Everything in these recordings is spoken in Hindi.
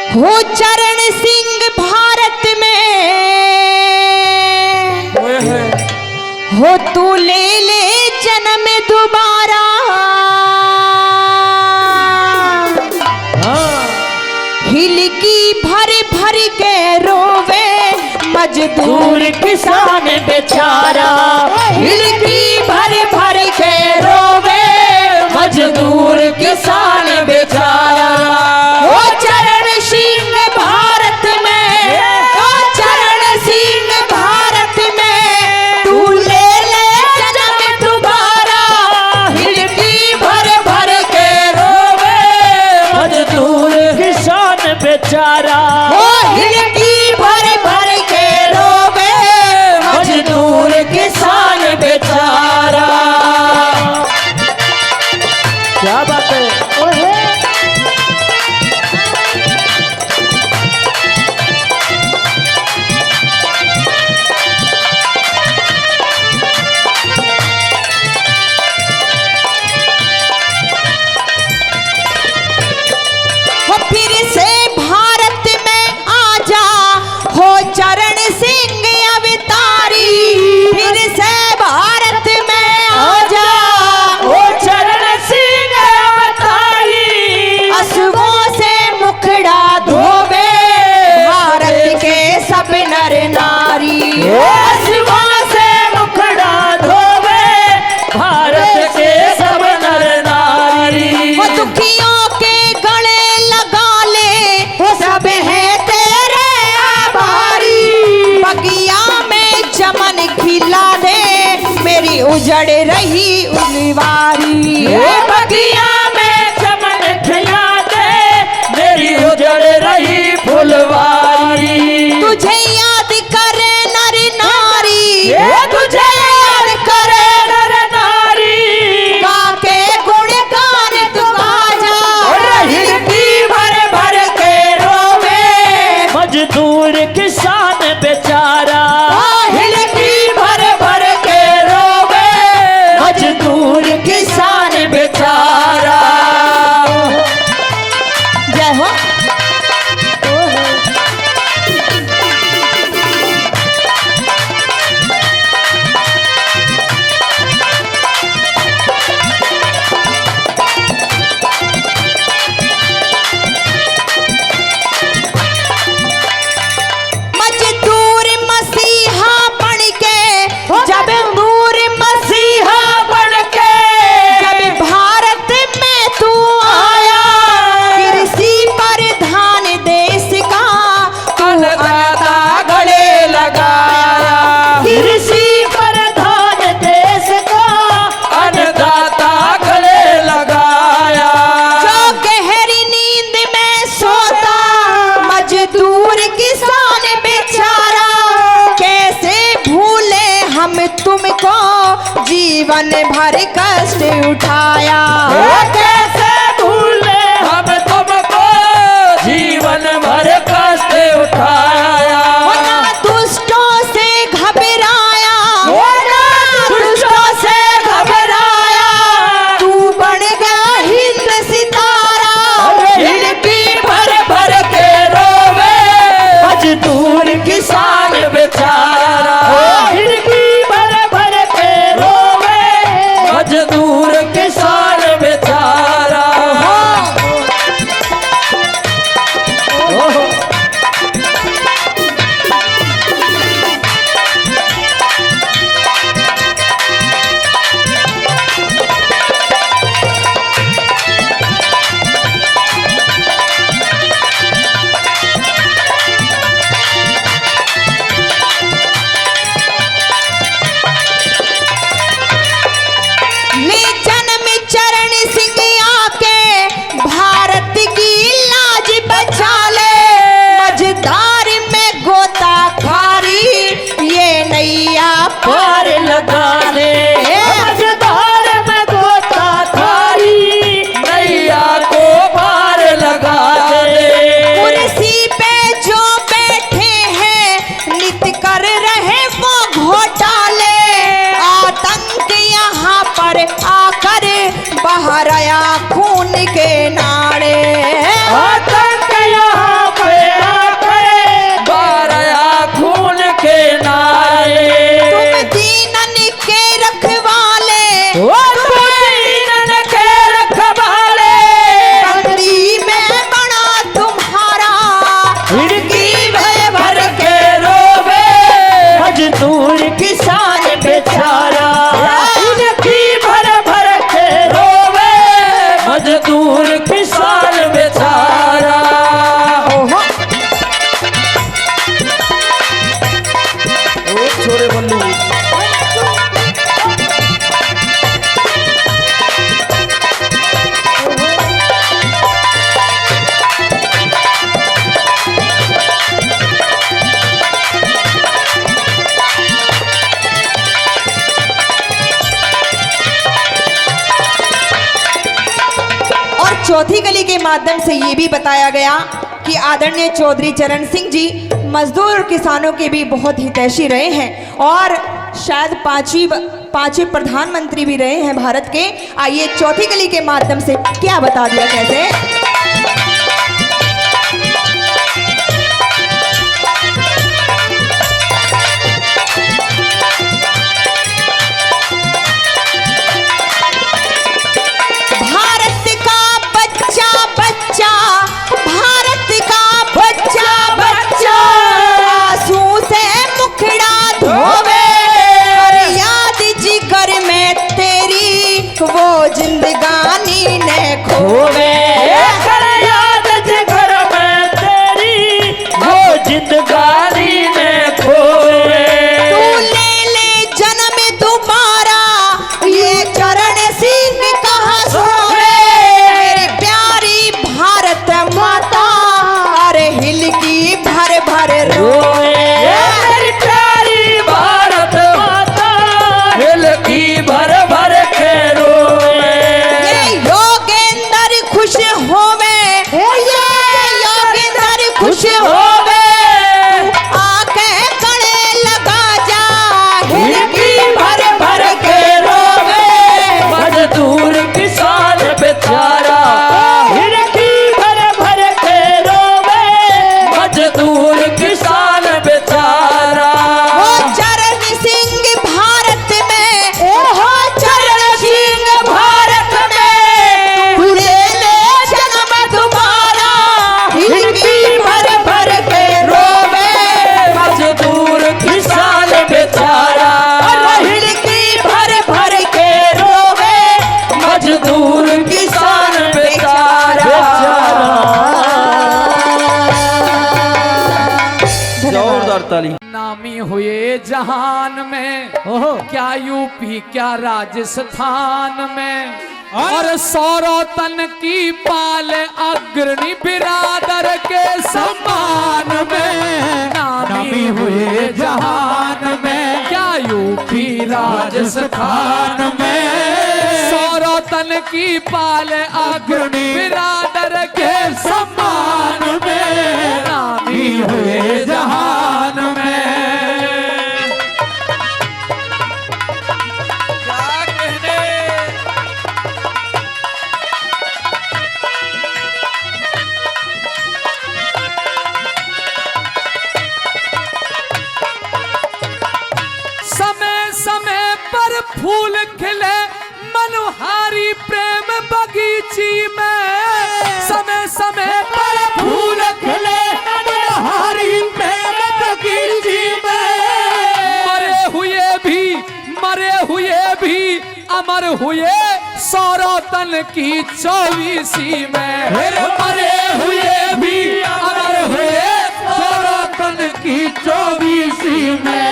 हो चरण सिंह भारत में हो तू ले ले जन्म दोबारा। हिलकी भर भर के रोवे मजदूर किसान बेचारा। हिलकी भर भर के रोवे मजदूर किसान बेचारा। वो चरण सिंह भारत में, वो चरण सिंह भारत में तू ले ले जन्म दोबारा। हिलकी भर भर के रोवे मजदूर किसान बेचारा। वो हिलकी भर भर के रोवे मजदूर किसान बेचारा। क्या बात है। हो फिर से भारत में आजा हो चरण सिंह अवतारी। फिर से भारत में आजा वो चरण सिंह अवतारी। अश्वों से मुखड़ा धोवे भारत के सब नर नारी। अश्वों से मुखड़ा धोवे भारत के सब नर नारी। वो दुखियों के गले लगा ले वो सब है तेरे आभारी। बगिया में चमन खिला दे मेरी उजड़ रही उलवारी। बगिया में चमन खिला दे मेरी उजड़ रही फुलवारी। तुझे याद करे नर नारी, तुझे याद करे नर नारी। काके गुणगान तू गाजा। हिलकी भर भर के रोवे मजदूर किसान बेचारा। हिलकी भर भर के रोवे मजदूर किसान बेचारा। जय हो। मजदूर मसीहा बन के जब दूर मसीहा बन के जब भारत में तू आया। कृषि प्रधान चौथी कली के माध्यम से ये भी बताया गया कि आदरणीय चौधरी चरण सिंह जी मजदूर और किसानों के भी बहुत हितैषी रहे हैं और शायद पांचवी प्रधानमंत्री भी रहे हैं भारत के। आइए चौथी कली के माध्यम से क्या बता दिया कैसे। वो जिंदगानी ने खोवे याद जिगर में तेरी वो जिंदगानी ने खोवे। तू ले जन्म दोबारा ये चरण सिंह कहाँ सोवे। मेरी प्यारी भारत माता अरे हिल की भर भर रोवे। मेरी प्यारी भारत माता हिल की भर भर के रोवे। योगेंद्र खुश होवे योगेंद्र खुश होवे आके गले लगा जा हिल की भर भर के रोवे। मजदूर किसान बेचारा हिल की भर भर के रोवे। मजदूर किसान बेचारा। वो चरण सिंह भारत में हो चरण सिंह भारत में तू ले जन्म दोबारा हिल की भर भर के रोवे। मजदूर किसान बेचारा हिल की भर भर के रोवे। मजदूर किसान बेचारा। जोरदार ताली। नामी हुए जहान में क्या यूपी क्या राजस्थान में और सौरोतन की पाल अग्रणी बिरादर के सम्मान में। नामी हुए जहान में क्या यूपी राजस्थान में सौरोतन की पाल अग्रणी बिरादर के सम्मान में। नामी हुए जहान में। क्या कहने समय समय पर फूल खिले मनोहारी प्रेम बगीची में। समय समय पर फूल खिले मनोहारी प्रेम बगीची में। मरे हुए भी अमर हुए सौरोतन की 24वीं में। मरे हुए भी अमर हुए सौरोतन की 24वीं में।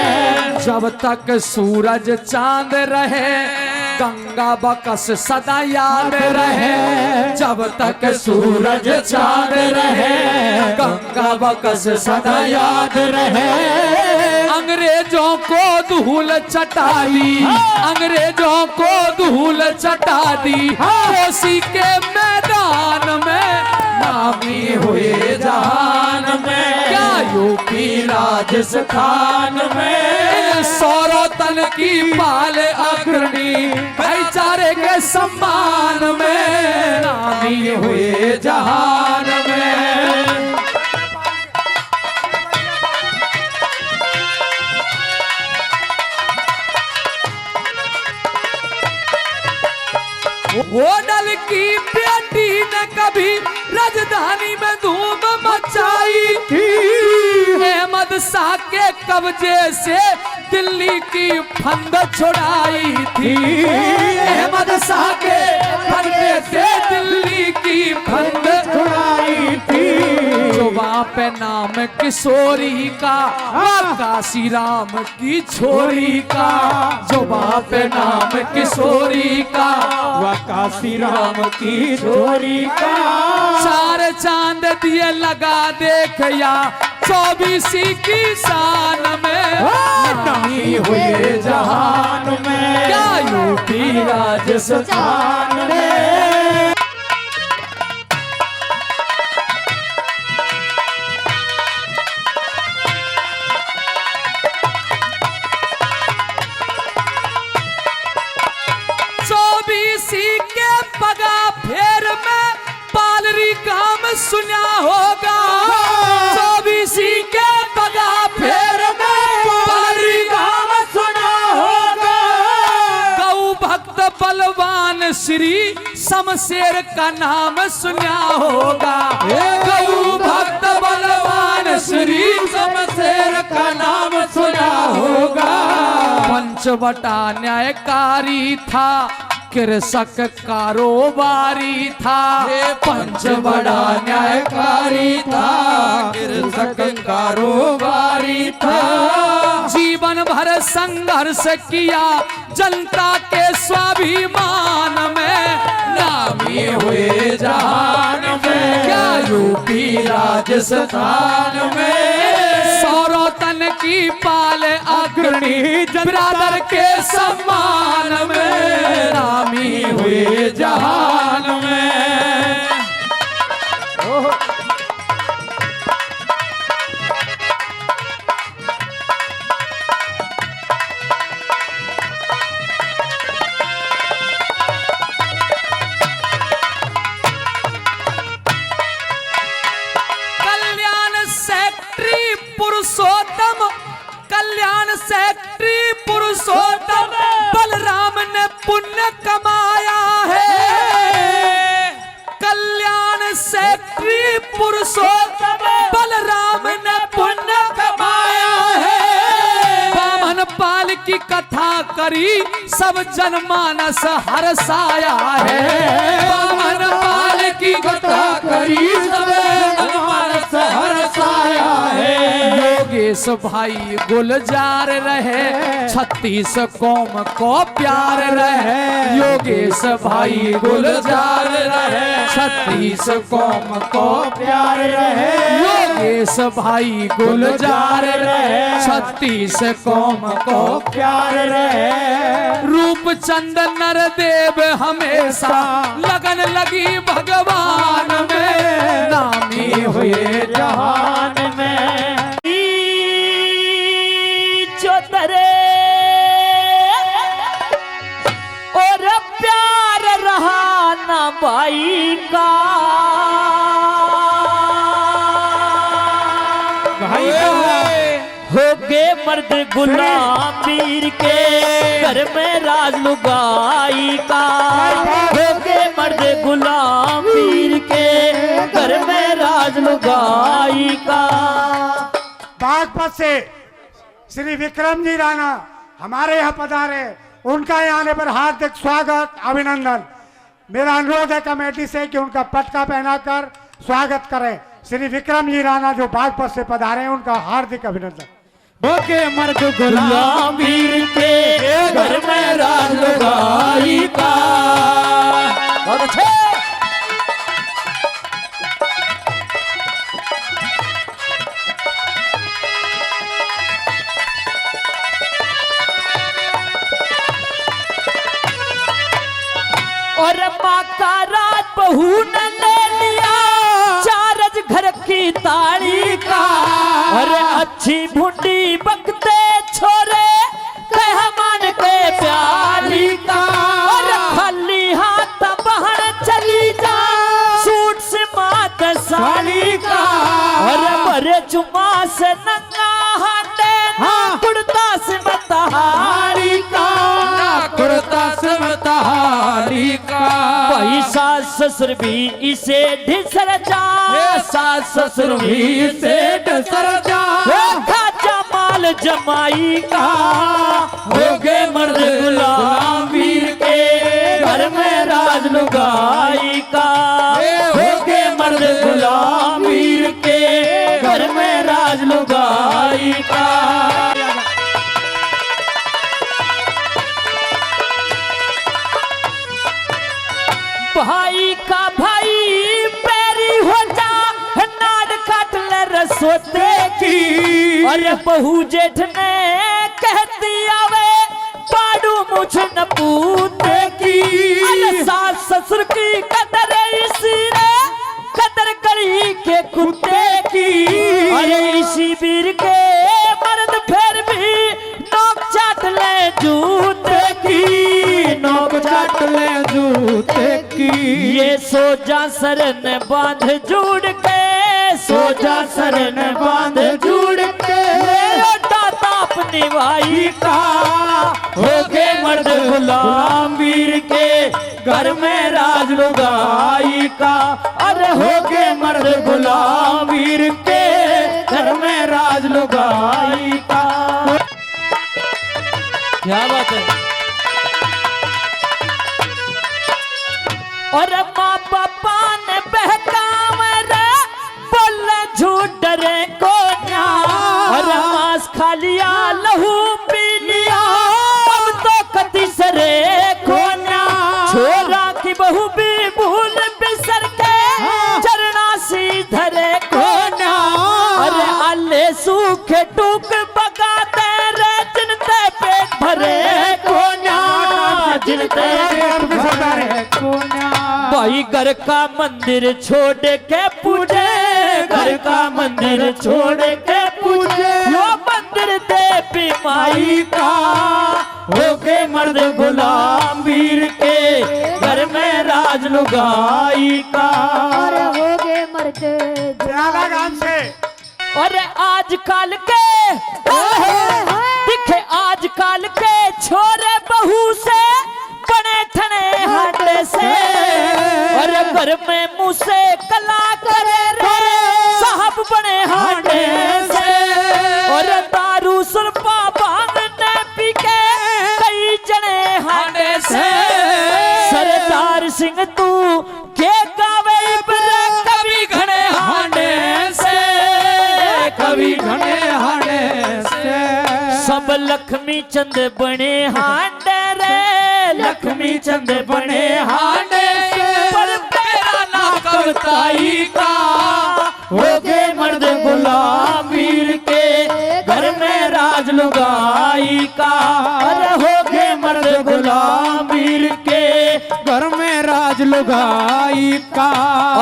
जब तक सूरज चांद रहे गंगा बकस सदा याद रहे। जब तक सूरज चांद रहे गंगा बकस सदा याद रहे। अंग्रेजों को धूल चटा दी अंग्रेजों को धूल चटा दी कोसी के मैदान में। नामी हुए जहान में क्या यूपी राजस्थान में सौरोतन की पाल अग्रणी भाईचारे के सम्मान में। नामी हुए जहान में। होडल की बेटी ने कभी राजधानी में धूम मचाई थी। अहमद शाह के कब्जे से दिल्ली की फंद छुड़ाई थी। अहमद शाह के कब्जे से दिल्ली की फंद छुड़ाई थी। जो वहाँ पे नाम किशोरी का काशी राम की छोरी का। जो वहाँ पे नाम किशोरी का काशी राम की छोरी का। चार चांद दिए लगा देख या 24वीं की शान में। नामी हुए जहान में क्या यूपी राजस्थान में। श्री शमशेर का नाम सुना होगा। गौ भक्त बलवान श्री शमशेर का नाम सुना होगा। पंचवटा न्यायकारी था, कृषक कारोबारी था। पंचवटा न्यायकारी था, कृषक कारोबारी था। जीवन भर संघर्ष किया जनता के स्वाभिमान में, नामी हुए जहान में, क्या यूपी राजस्थान में। सौरोतन की पाल अग्रणी बिरादर के सम्मान में, नामी हुए जहान में। कल्याण सेक्रेटरी पुरुषोत्तम बलराम ने पुण्य कमाया है। कल्याण सेक्रेटरी पुरुषोत्तम बलराम ने पुण्य कमाया है। बामन पाल की कथा करी सब जनमानस हर्षाया है। बामन पाल की कथा करी सब जनमानस हर्षाया है। योगेश भाई गुलजार रहे, 36 कौम को प्यार रहे। योगेश भाई गुलजार रहे, 36 कौम को प्यार रहे। योगेश भाई गुलजार रहे, 36 कौम को प्यार रहे। रूपचंद नरदेव हमेशा लगन लगी भगवान में, नामी हुए जहान में। चौतरे और प्यार रहा ना भाई का, भाई हो गए मर्द गुलाम वीर के, घर में राज लुगाई का। हो गए मर्द गुलाम वीर के, घर में राज लुगाई का। बागपत से श्री विक्रम जी राणा हमारे यहाँ पधारे, उनका यहाँ आने पर हार्दिक स्वागत अभिनंदन। मेरा अनुरोध है कमेटी से कि उनका पटका पहनाकर स्वागत करें। श्री विक्रम जी राणा जो बागपत से पधारे हैं, उनका हार्दिक अभिनंदन। होके मर्द गुलाम वीर के, घर में राज लुगाई का। बहुत अच्छे। और माँ का राज बहू ने ले लिया, चारज घर की ताड़ी का। और अच्छी भुंडी बकते छोरे, कह मान के प्यारी का। और खाली हाथ बहन चली जा, सूट से मात साड़ी का। और बड़े चुमा से नंगा हाथे, कुर्ता से मतहारी का। कुर्ता से मतहारी का। भाई सास ससुर भी इसे ढिसर जा, सास ससुर भी इसे ढसर जा। खाचा माल जमाई का। हो गए मर्द गुलाम वीर के, घर में राज लुगाई का। हो गए मर्द गुलाम वीर के, घर में राज लुगाई का। भाई का भाई पैरी हो जा, नाड काट ले रसोते की। अरे बहू जेठ ने कहती आवे, पाडू मुझ न पूते की। अरे सास ससुर की कदर इसी रे, कदर करी के कुत्ते की। अरे इसी वीर के मर्द फिर भी नोक चाट ले जूते की। नोक चाट ले जूते की। ये सोजा सरन बांध जुड़ के, सोजा सरन बांध जुड़ के। दाता अपने निभाई का। हो के मर्द गुलाम वीर के घर में राज लुगाई का। अरे हो के मर्द गुलाम वीर के घर में राज लुगाई का। क्या बात है। और माँ पापा ने बहकावे रे बोले झूठ डरे को ना। और मांस खा लिया लहू पी लिया अब तो कति सरे को ना। छोरा की बहू भी भूल बिसर के चरना सी धरे को ना। अरे आले सूखे टूक बगाते रे जिनते पेट भरे को ना। जिनते पेट भाई घर का मंदिर छोड़ के पूजे। घर का मंदिर छोड़ के पूजे। यो मंदिर देवी माई का। हो के मर्द गुलाम वीर के घर में राज लुगाई का। और हो गए मर्द बिराला गांव से और आजकल के दिखे आजकल के छोरे बहू से बने ठने हाटे से। और घर में मुँह से कला करे रे साहब बने हाटे से। और दारू सुरपा भांगने पी के कई जने हाटे से। सरदार सिंह तू के गावे बरे कभी घने हाटे से। कभी घने हाटे से। सब लक्ष्मी चंद बने हांडे रे। लक्ष्मी चंद बने हांडे पर मेरा ना कवताई का। हो गए मर्द गुलाम वीर के घर में राज लुगाई का। अरे हो गए मर्द गुलाम वीर के घर में राज लुगाई का।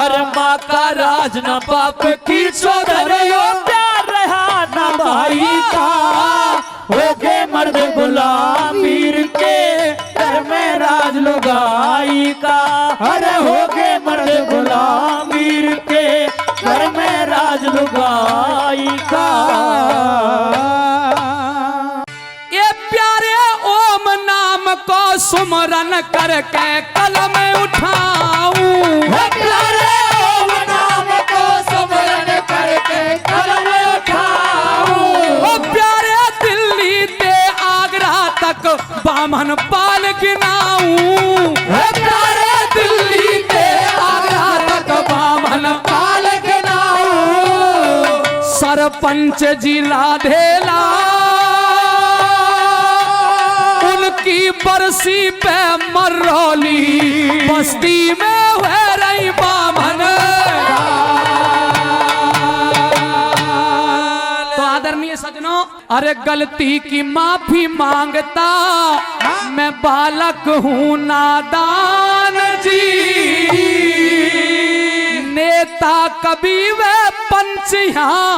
और माँ का राज न बाप की चौधरी प्यार रहा न भाई का। हो गए मर्द गुलाम वीर के घर में राज लुगाई का। अरे हो गए मर्द गुलाम वीर के घर में राज लुगाई का। ये प्यारे ओम नाम को सुमरन करके कलम उठाऊं। प्यारे ओम नाम को सुमरन करके कलम उठाऊं। ओ प्यारे दिल्ली ते आगरा तक बामन पाल गिनाऊं। प्यारे दिल्ली ते आगरा तक बामन पाल गिनाऊं। सरपंच जिला धेला उनकी बरसी पे मरौली बस्ती में हुए रही बामन। तो आदरणीय सजनों, अरे गलती की माफी मांगता मैं बालक हूँ नादान जी। नेता कभी वे पंच यहाँ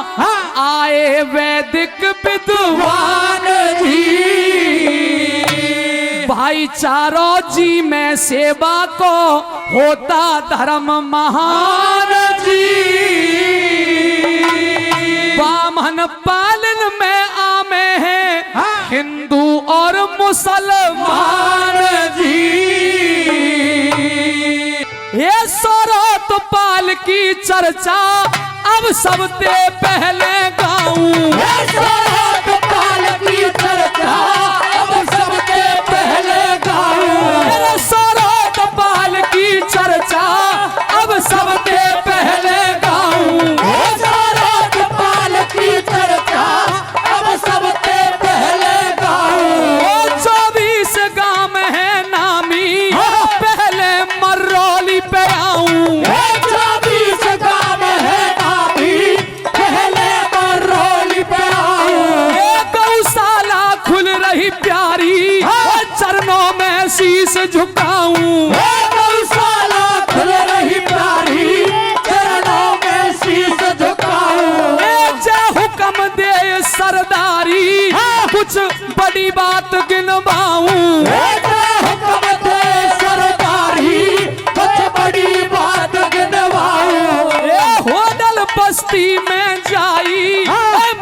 आए वैदिक विद्वान जी। भाईचारों जी में सेवा को होता धर्म महान जी। बामन पालन में आमे हैं हिंदू और मुसलमान जी। ये सौरत पाल की चर्चा अब सबसे पहले गाऊं। सौरत पाल की चर्चा अब सबसे पहले गाऊं। सौरत पाल की चर्चा अब सबसे पहले गाऊं। सौरत पाल की चर्चा अब सबसे पहले गाऊं। 24 गांव है नामी पहले मरौली पे आऊं। 24 गांव है नामी पहले मरौली पे आऊं। गौशाला खुल रही प्यारी चरणों में शीश झुकाऊं। गौशाला खुल रही प्यारी चरणों में शीश झुकाऊं। जय हुक्म दे सरदारी कुछ बड़ी बात गिनवाऊं। हुक्म दे सरदारी कुछ बड़ी बात गिनवाऊं। होटल बस्ती में जाई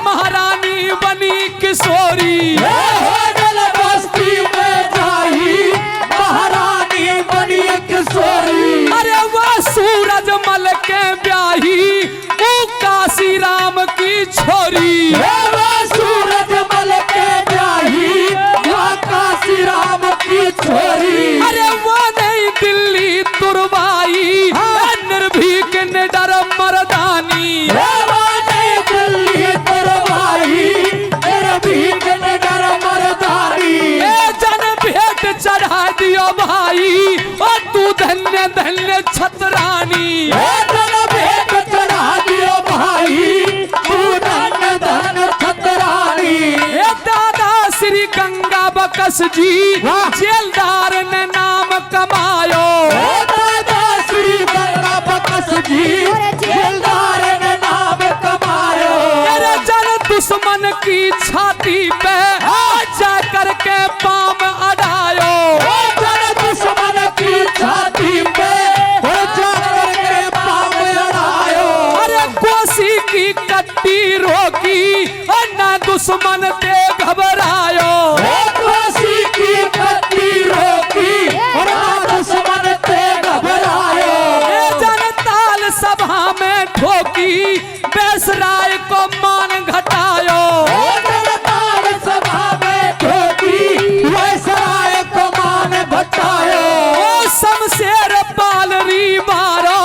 महारानी बनी किशोरी। छोरी हो गल बस्ती में जाई महारानी बनी किशोरी। अरे वह सूरज मल के ब्याही वो काशी राम की छोरी वो सूरज मल के ब्याही वह काशी राम की छोरी। अरे वो नहीं दिल्ली तुरवाई निर्भीक निडर मर्दानी वो नहीं दिल्ली तुरवाई निर्भीक निडर मर्दानी। जन भेंट चढ़ा दियो भाई और तू धन्य धन्य छतरानी जन भेंट चढ़ा दियो भाई तू धन्य धन्य छतरानी। दादा श्री गंगा बकस जी जेलदार ने नाम कमायो दादा श्री गंगा बकस जी जेलदार ने नाम कमायो। मेरे जन दुश्मन की छाती पे जा करके पाम अड़ायो जन दुश्मन की छाती पे जा करके पाम अड़ायो। अरे कोसी की कट्टी रोकी और ना दुश्मन ते घबरायो कोसी की कट्टी रोकी और ना दुश्मन ते घबरायो। जन ताल सभा में ठोकी बेसराय को मान घटायो जनतार सभा में ठोकी वैसराय को मान घटायो। ओ शमशेर पालरी मारो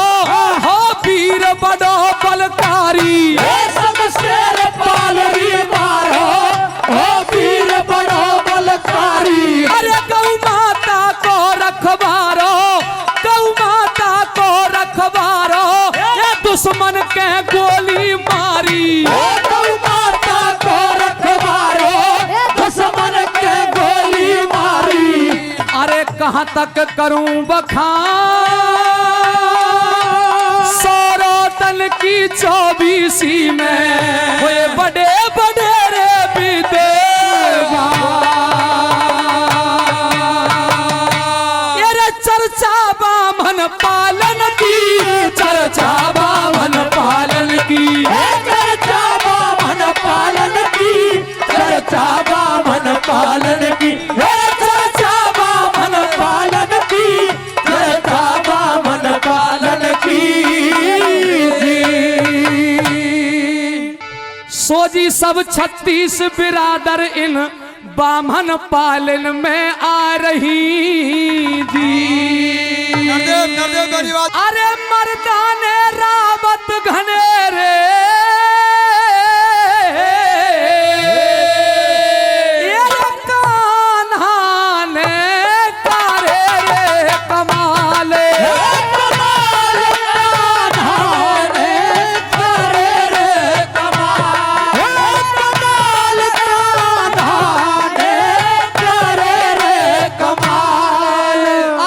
हो वीर बड़ो बलकारी शमशेर पालरी मारो ओ वीर बड़ो बलकारी। अरे गौ माता को रखवारो गौ माता को रखवारो ये दुश्मन के गोली मारी गौ माता को रखवारो दुश्मन के गोली मारी। अरे कहाँ तक करूं बखान सौरोतन की 24 में हुए बड़े बड़े रे विदेवा ये रे चर्चा बामन पालन की चर्चा बामन पालन की चर्चा बामन पालन की चर्चा बामन पालन की चर्चा बामन पालन की चर्चा बामन पालन की। सोजी सब 36 बिरादर इन बामन पालन में आ रही थी। अरे मर्दाने रावत घनेरे ये कान्हा ने कारे रे कमाले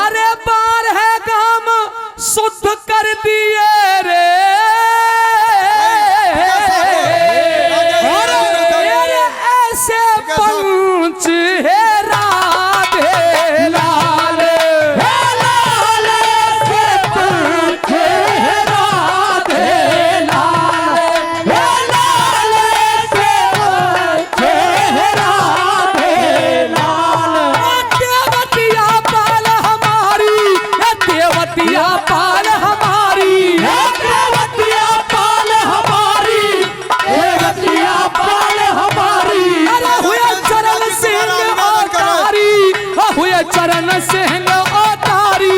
अरे बार है गाम शुद्ध कर दिए रे अरे ऐसे पंच है राधे लाल देवतिया पाल हमारी देवतिया पाल हमारी देवतिया पाल हमारी देवतिया पाल हमारी। अरे हुए चरण सिंह अवतारी हुए चरण सिंह अवतारी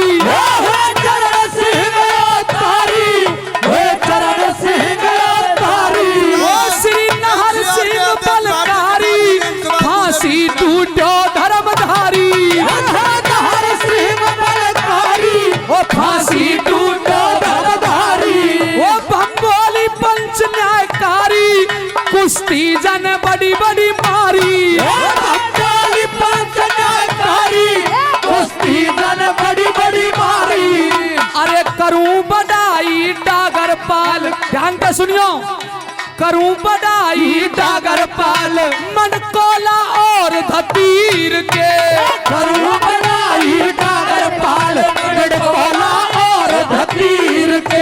चरण सिंह अवतारी चरण सिंह अवतारी। ओ श्री नहर सिंह बलकारी फांसी टूटो धर्मधारी हर सिंह बलकारी ओ फांसी टूटो धरधारी। ओ भंबोली पंच न्यायकारी कुश्ती जन बड़ी बड़ी मारी भक्ताली पंच न्यायकारी कुश्ती जन बड़ी बड़ी मारी। अरे करूं बड़ाई डागर पाल ध्यान के सुनियो करूं बड़ाई डागर पाल मनकोला और धतीर के करूं बड़ाई डागर पाल गढ़कोला और धतीर के।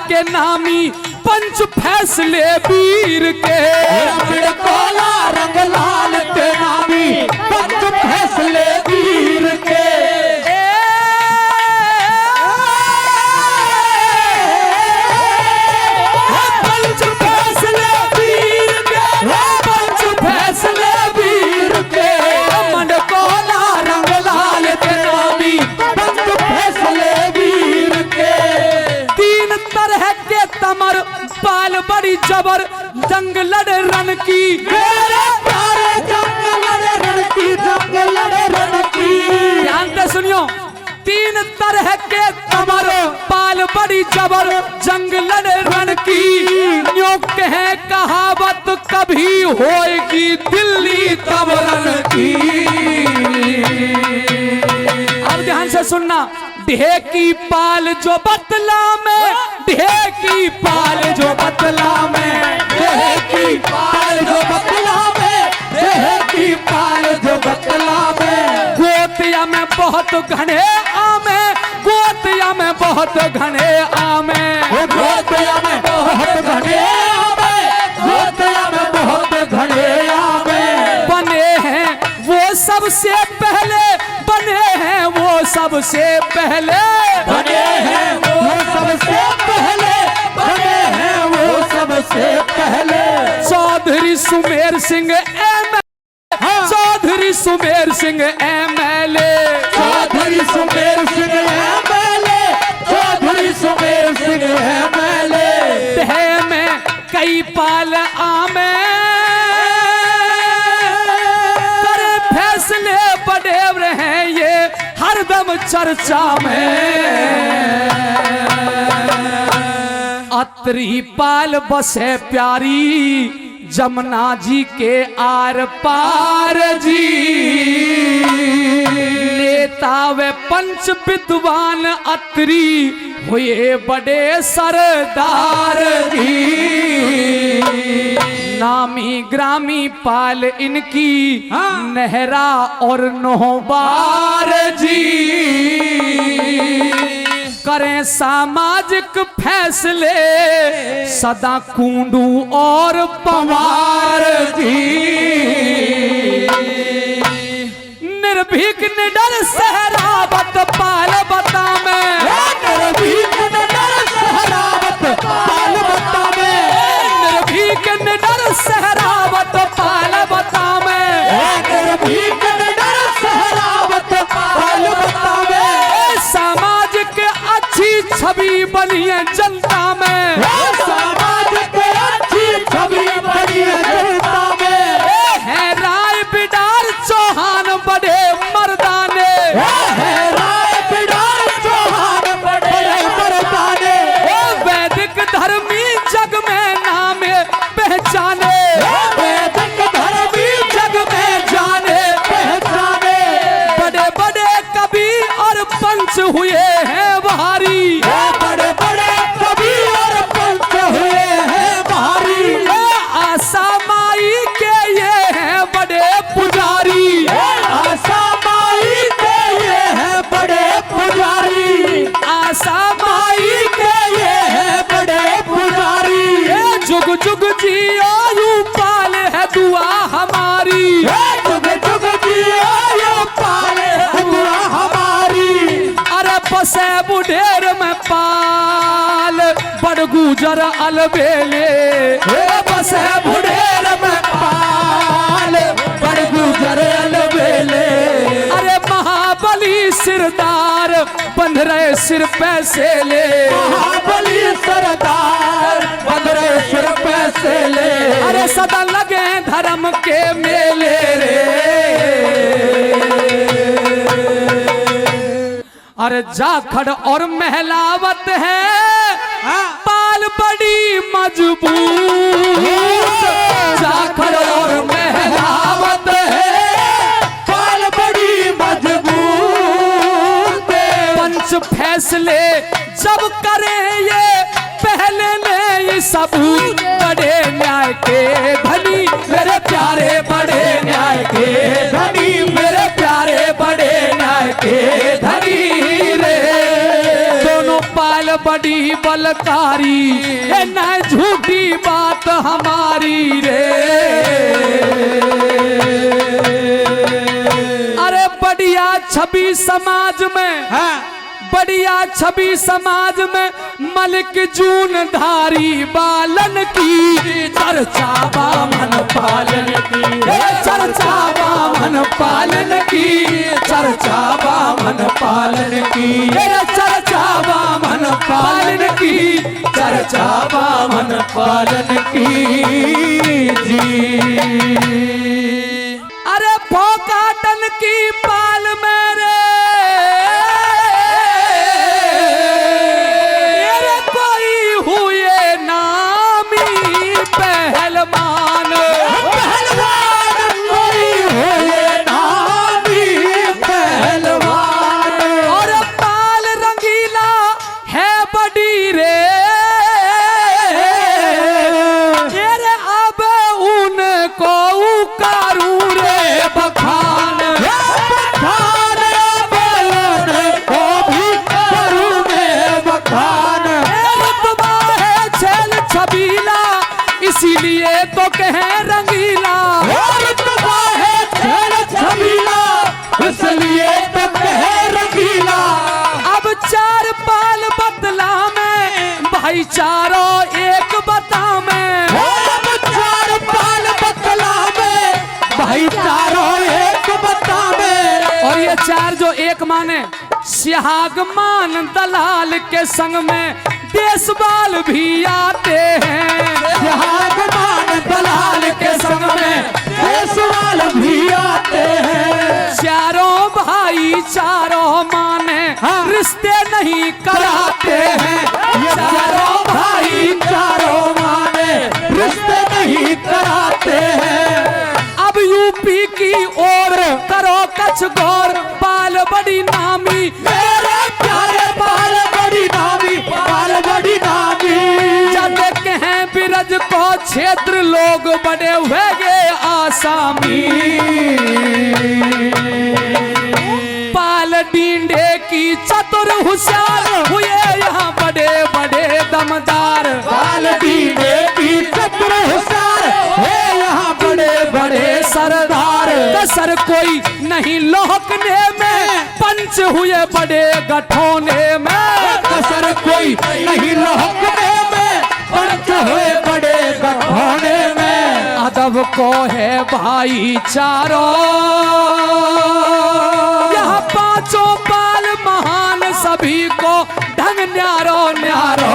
के नामी पंच फैसले वीर के। कोला रंग लाल के नामी पंच फैसले वीर के। पंच फैसले वीर के, पंच फैसले वीर के। मंडकोला रंग लाल के नामी पंच फैसले वीर के। तीन तरह के तमर पाल बड़ी जबर जंग लड़े रन की। मेरे प्यारे जंग लड़े रण की, जंग लड़े रण की। ध्यान से सुनियो, तीन तरह के तमर पाल बड़ी जबर जंग लड़े रन की। यूं कहे कहावत कभी होएगी दिल्ली तबरन की। अब ध्यान से सुनना, ढेकी पाल जो बतला में, ढेकी पाल जो बतला में, ढेकी पाल जो बतला में, ढेकी पाल जो बतला में। गोतिया में बहुत घने आमे, गोतिया में बहुत घने आमे। गोतिया में बहुत घने आवे, गोतिया में बहुत घने आवे। बने हैं वो सबसे पहले, बने हैं वो सबसे पहले, बने हैं वो सबसे पहले, बने हैं वो सबसे पहले। Chaudhary Sumer Singh M, Chaudhary Sumer Singh MLA, Chaudhary Sumer Singh MLA, Chaudhary Sumer Singh MLA। तहे में कई पाल आमे, करे फैसले बड़े रहे ये हरदम चर्चा में। अत्री पाल बसे प्यारी जमुना जी के आर पार जी। नेता व पंच विद्वान अत्री हुए बड़े सरदार जी। नामी ग्रामी पाल इनकी नेहरा और नौबार जी। करें सामाजिक फैसले सदा कुंडू और पवार जी। निर्भीक निडर सहरावत पाल बता में, निर्भीक निडर सहरावत पाल बता में, निर्भीक निडर सहरावत पाल बता में, निर्भीक निडर सहरावत पाल बता में। सामाजिक अच्छी छवि बनी है जनता में, सामाजिक अच्छी छवि बनी है जनता में। है राय बिडार चौहान बड़े मर्दाने, है राय बिडार चौहान बड़े मर्दाने। वैदिक धर्मी जग में नामे पहचाने, वैदिक धर्मी जग में जाने पहचाने। बड़े बड़े कवि और पंच हुए हैं भारी, बड़े बड़े कवि और पंच हुए हैं भारी। आशा माई के ये हैं बड़े पुजारी, आशा माई के ये हैं बड़े पुजारी। आशा माई के ये हैं बड़े पुजारी। जुग जुग जियो यू पाल है दुआ हमारी। जुग जुग जियो यो पाले हुआ हमारी। अरे बसे बुढ़ेर में पाल बड़ गुजर अलबेले, बसे बुढ़ेर में पाल बड़ गुजर अलबेले। अरे महाबली सिरदार बंध रहे सिर पैसे ले, महाबली सरदार बंध रहे सिर पैसे ले। अरे सदा लगे धर्म के मेले रे। अरे जाखड़ और महलावत है पाल बड़ी मजबूत, जाखड़ और महलावत है पाल बड़ी मजबूत। पंच फैसले जब करे ये पहले ने ये सबूत। बड़े न्याय के धनी मेरे प्यारे, बड़े न्याय के धनी मेरे प्यारे, बड़े न्याय के धनी रे। दोनों पाल बड़ी बल ललकारी, ए न झूठी बात हमारी रे। अरे बढ़िया छवि समाज में, बढ़िया छवि समाज में मलिक जून धारी बालन की चर्चा बामन पालन की, चर्चा बामन पालन की, चर्चा बामन पालन की, चर्चा बामन पालन की, चर्चा बामन पालन की जी। अरे भोकाटन की पाल मेरे पहलवान, पहलवान कोई हुए नामी पहलवान। और पाल रंगीला है बड़ी रे, अब उनको उकारू रे बखान, बखान को भी करूं मैं बखान। रुतबा है छल छबीला इसीलिए तो कहे रंगीला, रुतबा है छल छबीला इसलिए तो कहे रंगीला। अब चार पाल बतला में भाईचारो एक बता में, अब चार पाल बतला में भाईचारो एक बता में। और ये चार जो एक माने सिहागमान दलाल के संग में देशवाल भी आते हैं, सिहागमान दलाल के संग में देशवाल भी आते हैं। चारों भाई चारों माने रिश्ते नहीं कराते हैं, चारों भाई चारों माने रिश्ते नहीं कराते हैं। अब यूपी की ओर करो कछ गौर, पाल बड़ी नामी मेरे प्यारे, पाल बड़ी नामी, पाल बड़ी नामी। जब कहें बिरज को क्षेत्र लोग बड़े हुए गे आसामी, पाल डींडे की चतुर होशियार हुए यहाँ बड़े बड़े दमदार, पाल डींडे की चतुर होशियार है यहाँ बड़े बड़े सरदार। कसर कोई नहीं लोकने में पंच हुए बड़े गठौने में, कसर कोई नहीं लोकने में पंच हुए बड़े गठौने में। अदब को है भाईचारों यहाँ पांचों पाल महान सभी को ढंग न्यारो न्यारो।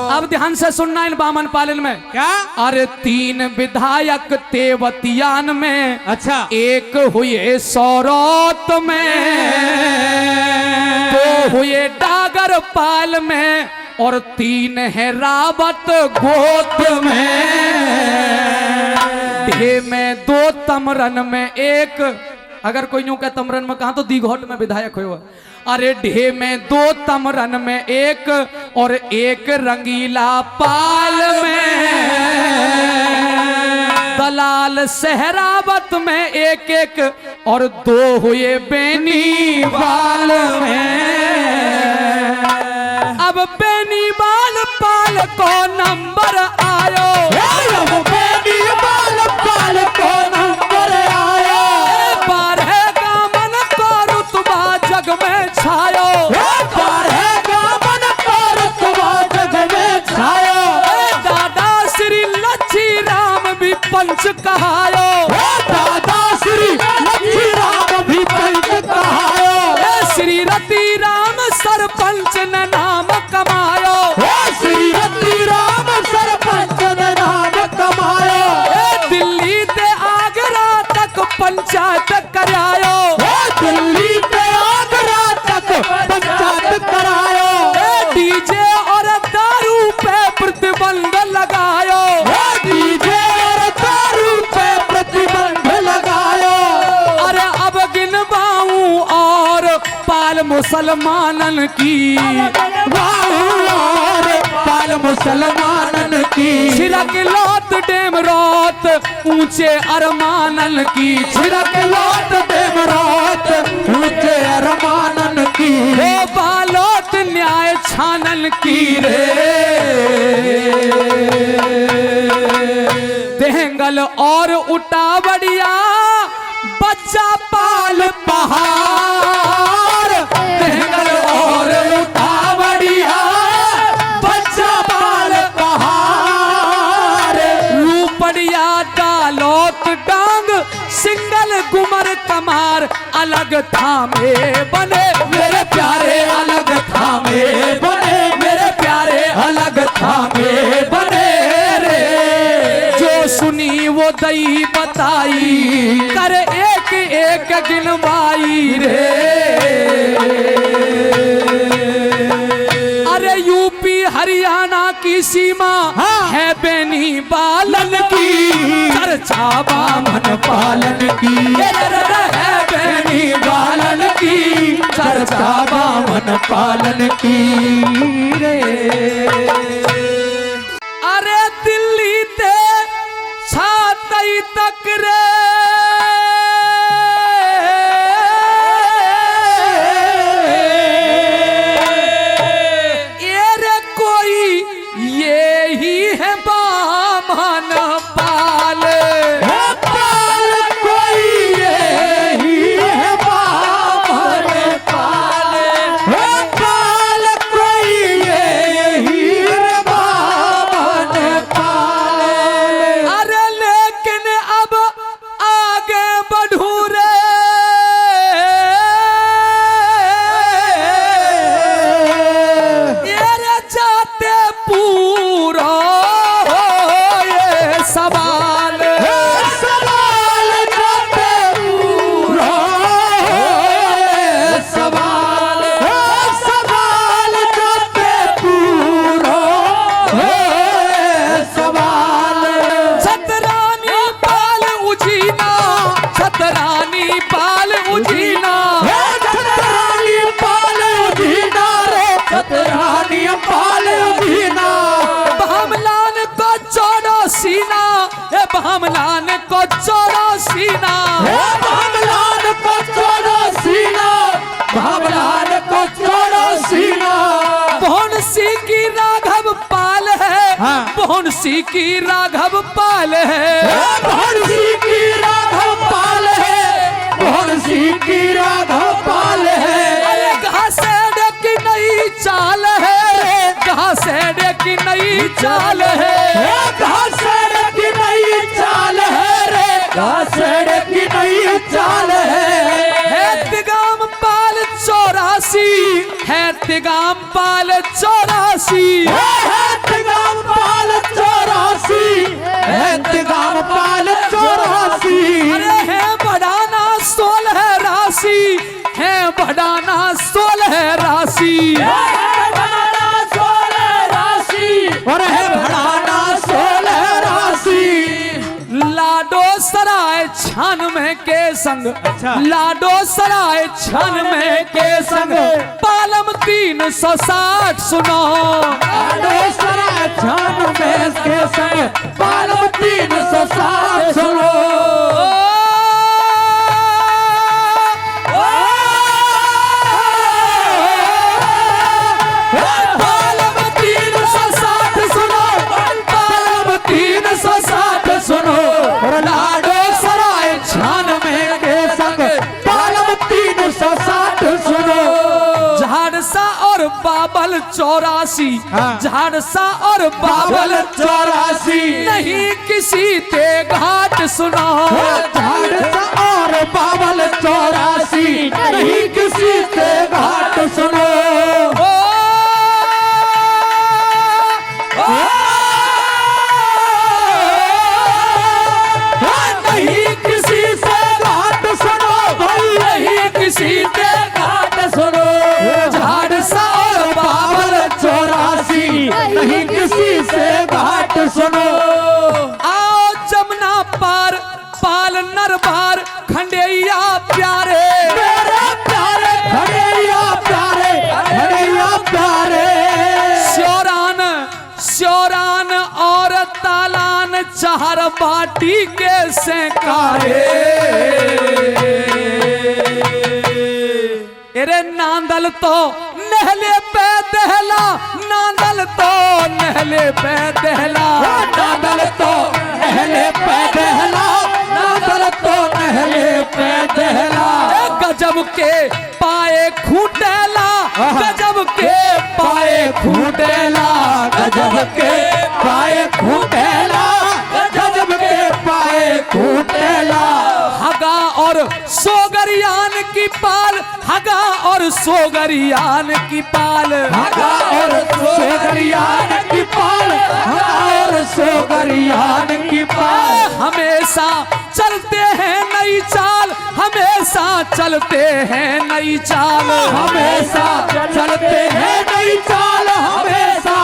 अब ध्यान से सुनना इन बामन पालन में क्या। अरे तीन विधायक तेवतियान में, अच्छा एक हुए सौरौत में, दो हुए डागर पाल में और तीन है रावत गोत में। ढे में दो तमरन में एक, अगर कोई यूं कहे तमरन में कहा तो दीघोट में विधायक हुए। अरे ढे में दो तमरन में एक और एक रंगीला पाल में, दलाल सहरावत में एक एक और दो हुए बेनी बाल में। अब बेनी बाल पाल को नंबर आयो, अब बेनी बाल पाल को नंबर आयो। 12 गामन को रुतबा जग में छायो, 12 गामन को रुतबा जग में छायो। दादा श्री लच्छी राम भी पंच कहायो, दादा श्री लच्छी राम भी पंच कहायो। श्री रति राम सरपंच ने नाम कमायो, श्री रति राम सरपंच ने नाम कमायो। दिल्ली ते आगरा तक पंचायत करायो, दिल्ली ते आगरा तक पंचायत करायो। डीजे और दारू पे प्रतिबंध लगायो, डीजे और दारू पे प्रतिबंध लगायो। अरे अब गिनवाऊं और पाल मुसलमानन की, और पाल मुसलमानन की। छिरक लौट डेम रोत ऊंचे अरमानन की, छिरक लौट डेम रोत ऊंचे अरमानन की। हे बालो अलग थामे बने मेरे प्यारे अलग थामे बने मेरे प्यारे अलग थामे बने रे। जो सुनी वो दई बताई कर एक एक गिनवाई रे। अरे यूपी हरियाणा की सीमा है बेनी बालन की चर्चा बामन पालन की है बेनी बालन की चर्चा बामन पालन की रे। अरे दिल्ली ते छातई तक रे हमलान को चोरो सीना हमलान को चोरो सीना हमलान को चोरो सीना। भोनसी की राघव पाल है भोनसी की राघव पाल है भोनसी की राघव पाल है भोनसी की राघव पाल है। अरे घासेड़े की नई चाल है घासेड़े की नई चाल है घासेड़े की नई चाल है रे घासेड़े की नई चाल है। तिगाम पाल 84 है तिगाम पाल 84 है तिगाम पाल 84 है तिगाम पाल 84। अरे है बढ़ाना 16 राशि है बढ़ाना 16 राशि और है बढ़ाना 16 राशि। लाडो सराय 96 के संग लाडो सराय 96 के संग पालम 360 सुनो लाडो सराय 96 के संग पालम 360 सुनो। लाडो सराय 96 के संग पालम 360 सुनो। झाड़सा और बाबल 84 झाड़सा और बाबल 84 नहीं किसी ते घाट सुनो झाड़सा और बाबल 84 नहीं किसी ते घाट सुनो। किसी ते घाट सुनो झाड़सा और बाबल 84 नहीं किसी से घाट सुनो। आओ जमुना पार पाल नरबार खंडेया प्यारे मेरे प्यारे खंडेया प्यारे खंडेया प्यारे। श्योरान श्योरान और तालान चार बाटी के सेकारे। अरे नांदल तो नहले पे दहला नांदल तो नहले पे दहला नांदल तो नहले पे दहला नांदल तो नहले पे दहला। गजब के पाए खूंटेला गजब के पाए खूंटेला गजब के पाए खूंटेला गजब के पाए खूंटेला। हगा और सोगरियान की पाल, हगा और सोगरियान की पाल, हगा और सोगरियान की पाल, हगा और सोगरियान की पाल। हमेशा चलते हैं नई चाल, हमेशा चलते हैं नई चाल, हमेशा चलते हैं नई चाल, हमेशा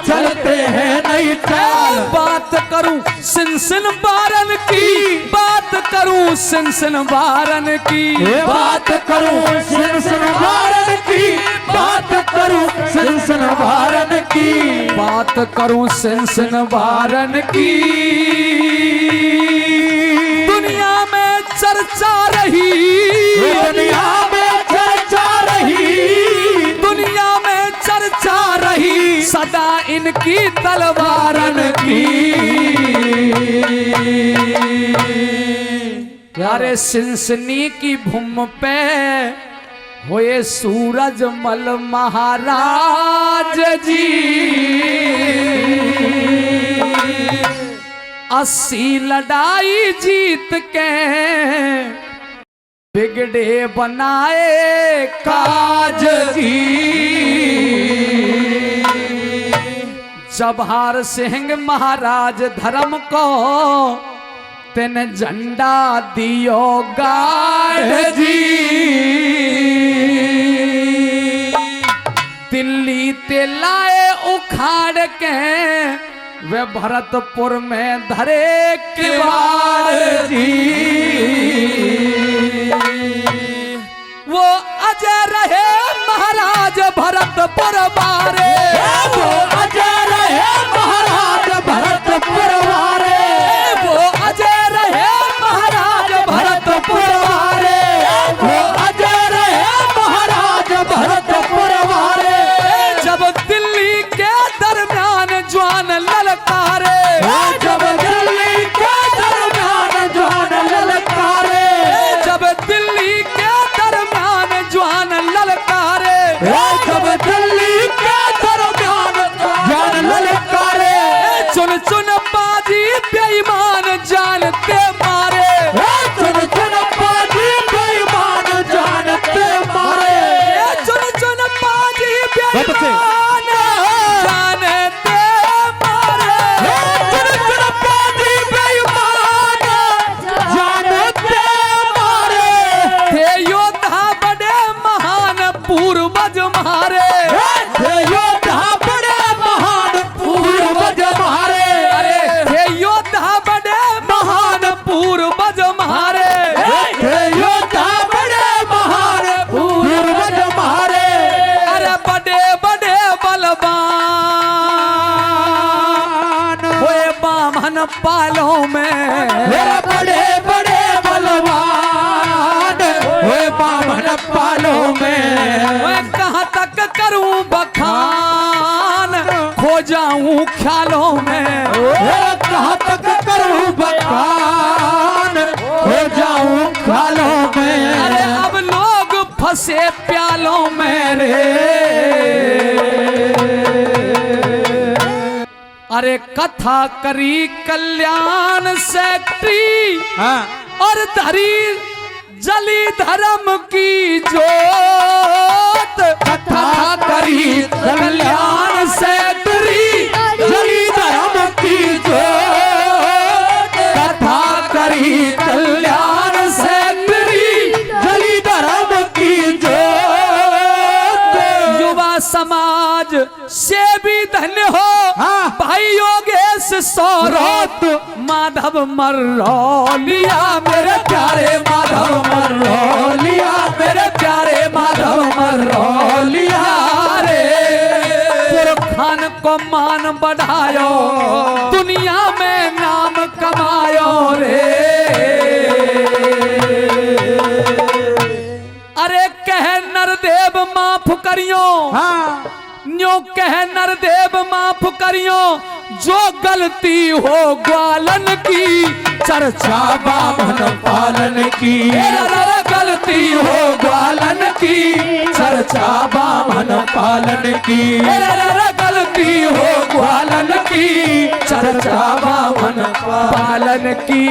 चलते हैं नई चाल। बात करूं सिनसिन बारन की, बात करूं सिनसिन बारन की, बात करूं सिनसिन बारन की, बात करूं सिनसिन बारन की, बात करूं सिनसिन बारन की। दुनिया में चर्चा रही, दुनिया में चर्चा रही, दुनिया में चर्चा रही, सदा इनकी तलवारन की। यारे सिनसिनी की भूमि पे होए सूरजमल महाराज जी, 80 लड़ाई जीत के बिगड़े बनाए काज जी। जवाहर सिंह महाराज धर्म को तेन झंडा दियो गाड़ जी। दिल्ली ते लाए उखाड़ के वे भरतपुर में धरे किवाड़ जी। वो अजय रहे महाराज भरतपुर बारे, वो अजय रहे महाराज भरतपुर वारे, वो अजय रहे महाराज भरतपुर बारे, वो अजय रहे महाराज भरतपुर वारे। जब दिल्ली के दरमियान ज्वान ललकारे, जब दिल्ली के दरमियान ज्वान ललकारे, जब दिल्ली के दरमियान ज्वान ललकारे, जब दिल्ली के दरमियान ज्वान ललकारे, चुन चुन बाजी बेईमान जानते मारे, चुन चुन बाजी बेईमान जानते मारे, चुन चुन बाजी बेईमान जानते मारे, चुन चुन बाजी बेईमान जानते मारे। थे योद्धा बड़े महान पूर्वज मारे, थे योद्धा बड़े महान पूर्वज मारे, अरे थे योद्धा बड़े महान पूर्वज मारे, थे योद्धा बड़े महान पूर्वज मारे। अरे बड़े बड़े बलवान हुए बामन पालों में, मेरे बड़े बड़े बलवान हुए बामन पालों में। मैं कहाँ तक करूं बखान, खो जाऊं ख्यालों में, मेरा कहाँ तक करूं बखान, हो जाऊं ख्यालों में। अरे अब लोग फंसे प्यालों में रे। अरे कथा करी कल्याण सेक्ट्री और धरी जली धर्म की जोत, कथा करी कल्याण सेक्ट्री जली धर्म की जोत, कथा करी कल्याण सेक्ट्री जली धर्म की जोत। युवा समाज से भी धन्य हो भाई योगेश सौरभ, माधव मरौलिया मेरे प्यारे माधव मरौलिया, मेरे प्यारे माधव मरौलिया रे। पुरखान को मान बढ़ायो, दुनिया में नाम कमायो रे। अरे कह नरदेव माफ करियो, न्यो कह नरदेव माफ करियो, जो गलती हो ग्वालन की चर्चा बामन पालन की। गलती हो ग्वालन की चर्चा बामन पालन की। गलती हो ग्वालन की चर्चा बामन पालन की।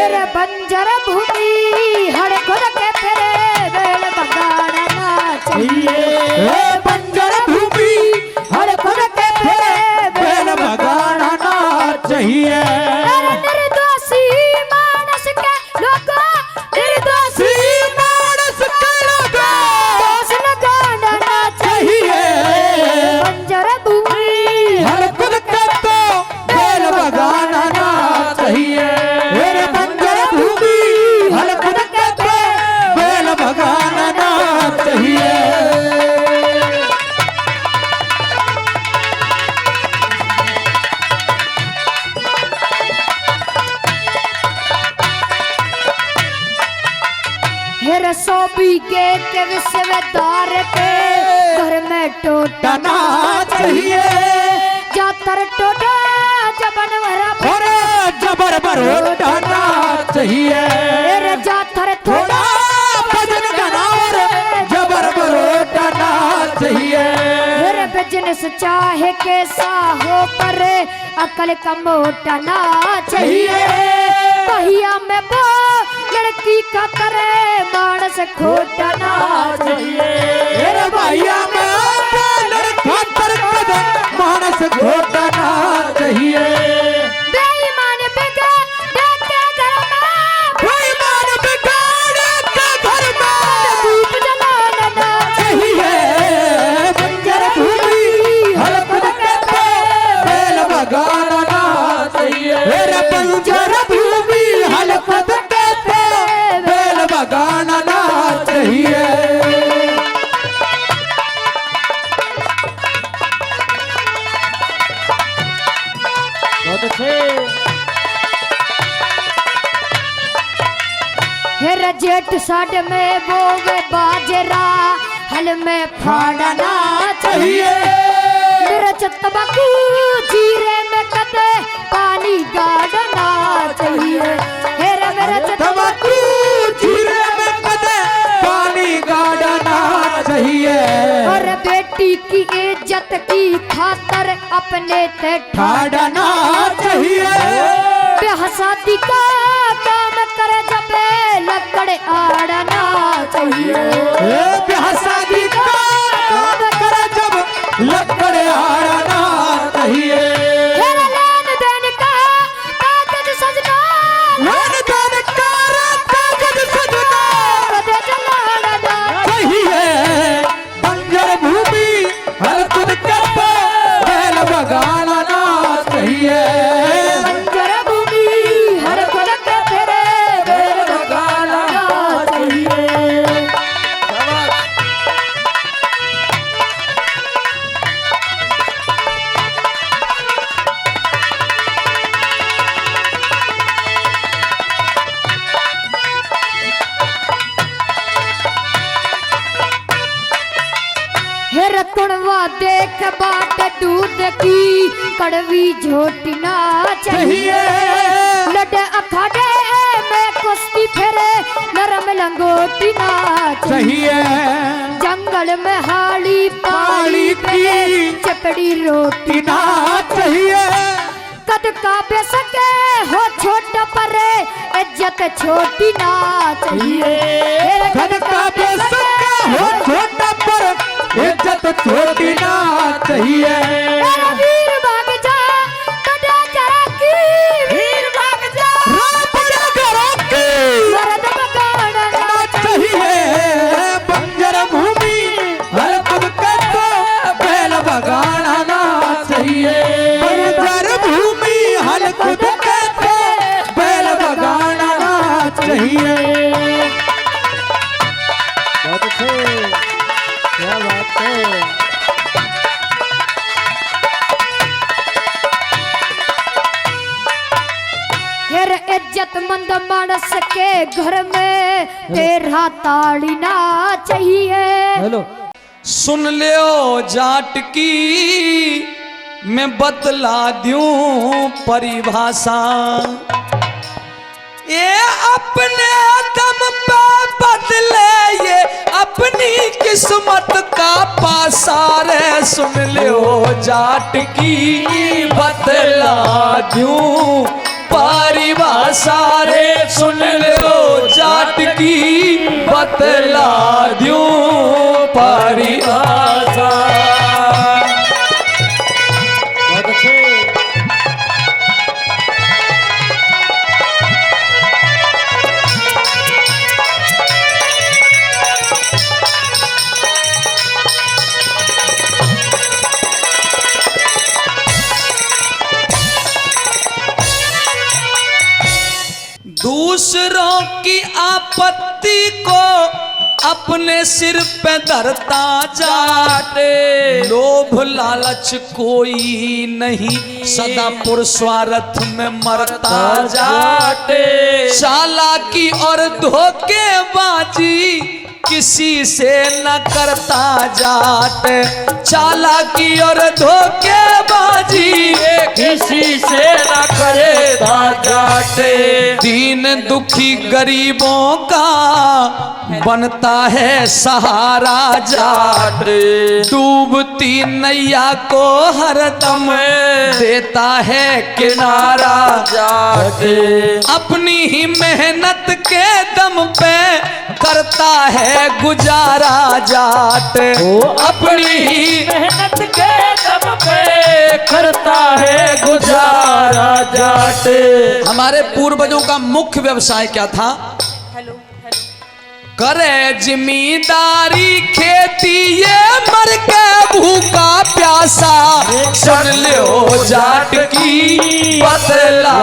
मेरे बंजर भूमि हर खुद के फिरे बेल बगाड़ना चाहिए ए बंजर भूमि हर खुद के फिरे बैल बगाड़ना चाहिए। अरे निर्दोषी मानस के लोगों निर्दोषी मानस के लोगों दोष लगाना चाहिए बंजर भूमि हर खुद के तो बैल बगाड़ना चाहिए। मेरे बंजर भूमि हर खुद के तो बैल बगाड़ना चाहिए। हेर 100 बीघे के विश्वदार के घर में टोटना टना चाहिए जातर टोटा जबन भरा और जबर बरोटना चाहिए। हेर जातर थोड़ा भजन गाना और जबर बरोटना चाहिए। हेर बिजनेस चाहे कैसा हो पर अकल का मोटना चाहिए पहिया में वो लड़की का करे मानस खोटना चाहिए मेरे भैया में लड़का तर कदम मानस घोटना चाहिए। बेईमान बिगाड़ के घर में बेईमान बिगाड़ के घर में धूप जलाना चाहिए बंजर भूमि हर खुद के पे बैल बगाड़ना चाहिए। मेरे बंजर भूमि हर खुद के पे बैल बगाड़ना चाहिए। बहुत अच्छे। हेर जेठ साढ़ में वो वे बाजरा हल में फाड़ना चाहिए मेरा चतबकू जीरे में कदे पानी गाड़ना चाहिए हेर मेरा तंबाकू जीरे में कदे पानी गाड़ना चाहिए। और बेटी की इज्जत की खातर अपने ते ठाड़ना चाहिए। ब्याह शादी का काम करे जब लकड़ आड़ना चाहिए ए ब्याह शादी का काम करे जब लकड़ आड़ना चाहिए। हेर लेन देन का कागज सजना लेन देन का कागज सजना कदे जलाना चाहिए बंजर भूमि हर खुद के पे बैल बगाड़ना चाहिए। बंजर भूमि हर खुद के फिरे बेल बगाड़ना चाहिए हेर कुणवा देख बाट दूध की कड़वी झोटना चाहिए लड़े अखाड़े में कुश्ती फेरे नरम लंगोटना चाहिए जंगल में हाली पाली पे चपड़ी रोटी टीना चाहिए। कद का बेसके हो छोटा पर इज्जत छोटी ना चाहिए कद का बेसके हो छोटा पर इज्जत छोटी ना चाहिए। मेरा वीर भाग जा कदा करा की वीर भाग जा रापड़ा करो की मर्द बगाड़ना चाहिए बंजर भूमि हर खुद के तो बैल बगाड़ना चाहिए। बंजर भूमि हर खुद के तो बैल बगाड़ना चाहिए। बहुत अच्छे क्या बात है। हेर इज्जतमंद मानस के घर में तेरा ताड़ी ना चाहिए हेलो सुन लियो जाट की मैं बतला दूं परिभाषा ये अपने दम पे बदले ये अपनी किस्मत का पासा रे सुन लियो जाट की बतला दूं परिभाषा सारे सुन लो जाट की बतला दूं परिभाषा। बहुत अच्छे। दूसरों की आपत्ति को अपने सिर पे धरता जाटे, लोभ लालच कोई नहीं सदा पुरुषार्थ में मरता जाटे, चालाकी और धोखेबाजी किसी से न करता जाट, चालाकी और धोखेबाजी किसी से न करेगा जाट, दीन दुखी गरीबों का बनता है सहारा जाट, डूबती नैया को हरदम देता है किनारा जाट, अपनी ही मेहनत के दम पे करता है गुजारा जाट, अपनी ही मेहनत के दम पे करता है गुजारा जाट। हमारे पूर्वजों का मुख्य व्यवसाय क्या था? करे जिम्मेदारी खेती ये मर के भूखा प्यासा, सुन लो जाट की बतला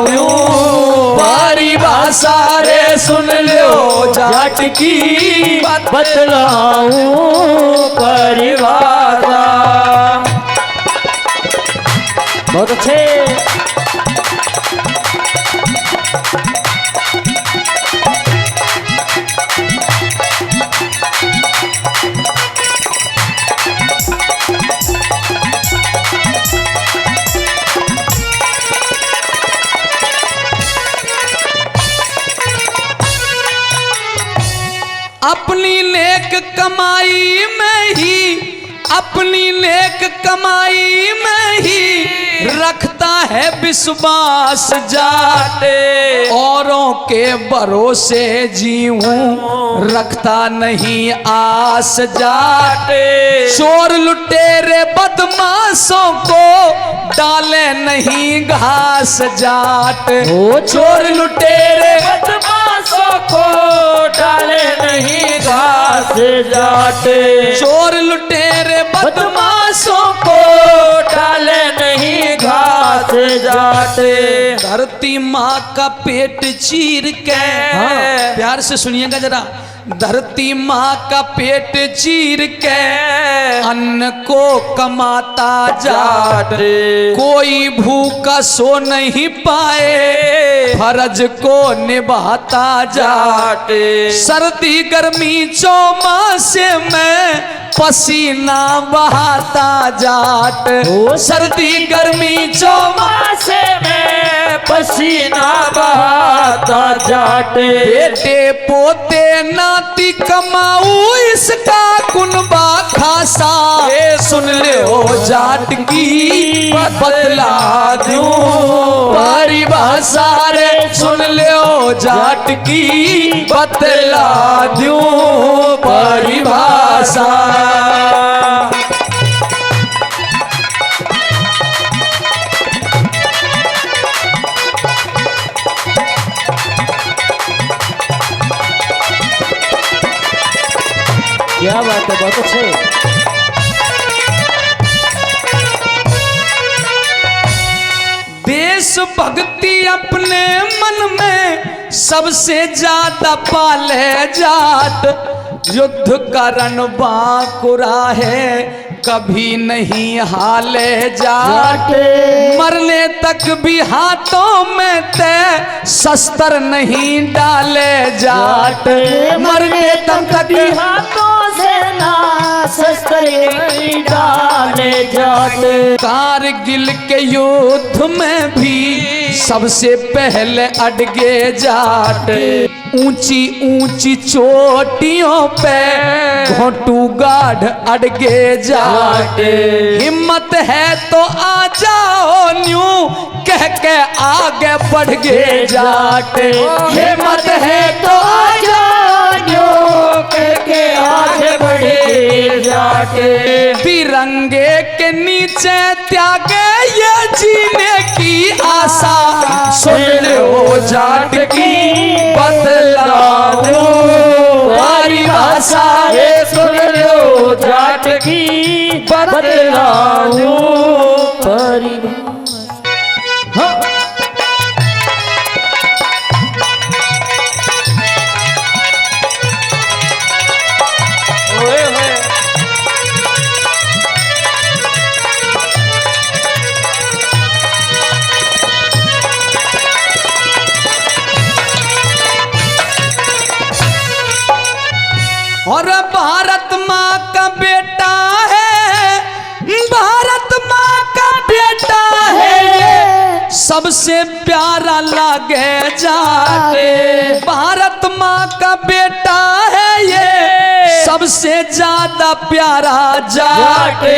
दूं परिभाषा रे, सुन लो जाट की बतलाऊं परिभाषा। बहुत अच्छे। अपनी नेक कमाई में ही, अपनी नेक कमाई में ही रखता है विश्वास जाटे, औरों के भरोसे जीऊं रखता नहीं आस जाटे, चोर लुटेरे बदमाशों को डाले नहीं घास जाट, चोर लुटेरे बदमाशों को डाले नहीं घास जाट, चोर लुटेरे बदमाशों को डाले नहीं घास जाट। धरती माँ का पेट चीर के, प्यार से सुनिएगा जरा, धरती माँ का पेट चीर के अन्न को कमाता जाट, कोई भूखा सो नहीं पाए फर्ज को निभाता जाट, सर्दी गर्मी चौमासे में पसीना बहाता जाट, सर्दी गर्मी चौमासे में पसीना बहाता जाट, बेटे पोते नाती कमाऊ इसका कुनबा खासा, ये सुन लो जाट की बतला दूं परिभाषा रे, सुन लो जाट की बतला दूं परिभाषा। क्या बात है, बहुत अच्छे। देशभक्ति अपने मन में सबसे ज्यादा पाले जाट, युद्ध का रण बांकुरा है कभी नहीं हाले जाट, मरने तक भी हाथों में ते शस्त्र नहीं डाले जाट, मरने तक भी हाथों से ना शस्त्र नहीं डाले जाट, कारगिल के युद्ध में भी सबसे पहले अडगे जाट ऊंची ऊंची चोटियों पे घोटू गाढ़ अडगे जाट हिम्मत है तो आ जाओ न्यू कह के आगे बढ़ गे जाट हिम्मत है तो आ जाओ न्यू कह के आगे बढ़े जाट तिरंगे के नीचे त्यागे ये जीने की आशा सुन लो जाट की बतलाऊं हमारी भाषा है सुन लो जाट की बतलाऊं और भारत माँ का बेटा है, भारत माँ का बेटा है, सबसे प्यारा लागे जाटे। भारत माँ का बेटा है ये, सबसे ज्यादा प्यारा जाटे।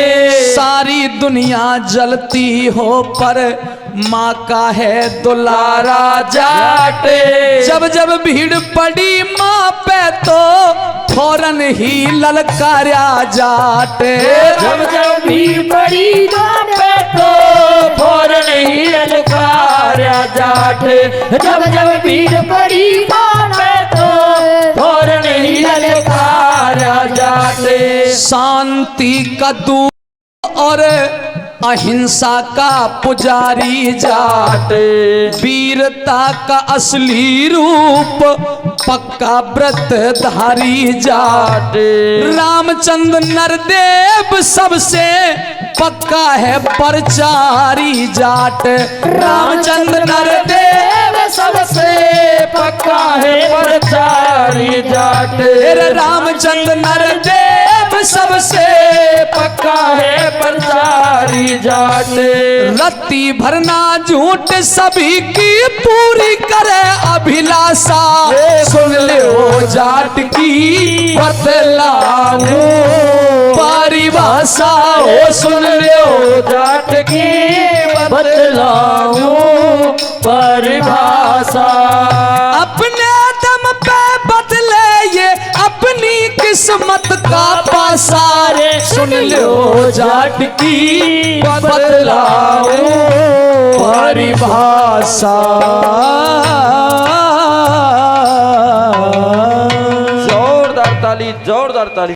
सारी दुनिया जलती हो पर माँ का है दुलारा जाटे। जब जब भीड़ पड़ी माँ पे तो फौरन ही ललकारा जाटे। जब जब भीड़ पड़ी माँ पे तो फौरन ही ललकारा जाटे। जब जब भीड़ पड़ी माँ पे तो फौरन ही ललकारा जाटे। शांति का दूत और अहिंसा का पुजारी जाट। वीरता का असली रूप पक्का व्रतधारी जाट। रामचंद्र नरदेव सबसे पक्का है प्रचारी जाट। रामचंद्र नरदेव सबसे पक्का है प्रचारी जाट। रामचंद्र नरदेव सबसे पक्का है प्रचारी जाट। रत्ती भरना झूठ सभी की पूरी करे अभिलाषा। सुन लो जाट की बतलाऊं परिभाषा। ओ सुन लो जाट की बतलाऊं परिभाषा। अपने दम पे बदले ये अपनी किस्मत का पासा। सुन लो जाट की बतलाऊं परिभाषा। जोरदार ताली, जोरदार ताली।